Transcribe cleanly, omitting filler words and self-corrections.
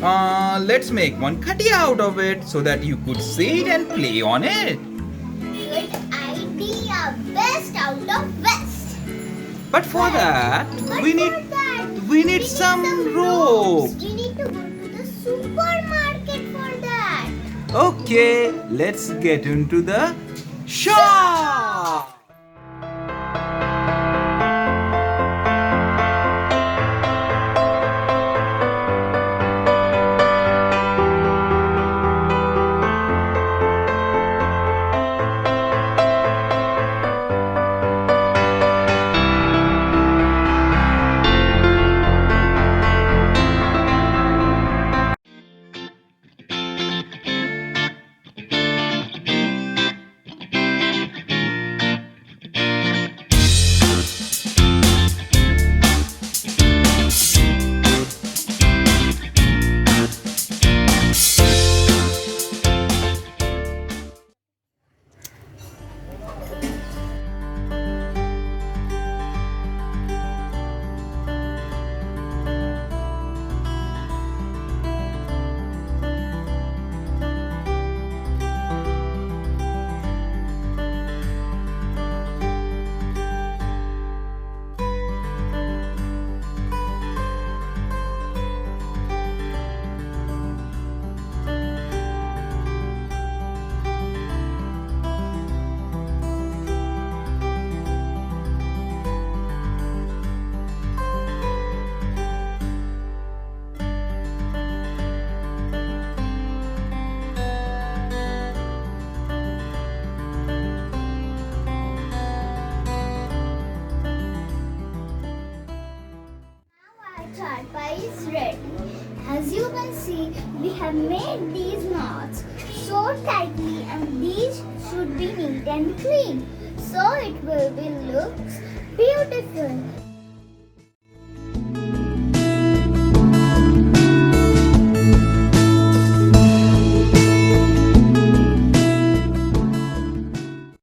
Let's make one khatia out of it so that you could sit and play on it. Good idea. Best out of West. But for that, But we for need that, we need some rope. We need to go to the supermarket for that. Okay, let's get into the shop. Charpai is ready. As you can see, we have made these knots so tightly, and these should be neat and clean, so it will be looks beautiful.